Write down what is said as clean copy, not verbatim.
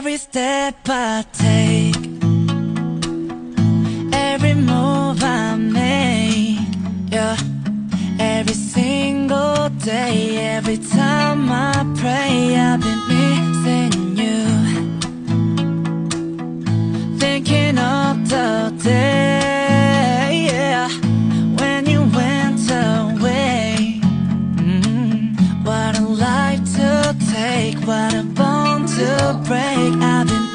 Every step I take, every move I make, yeah. Every single day, every time I pray, I've been missing you, thinking of the day, yeah, when you went away. What a life to take, what a bone to break. I've been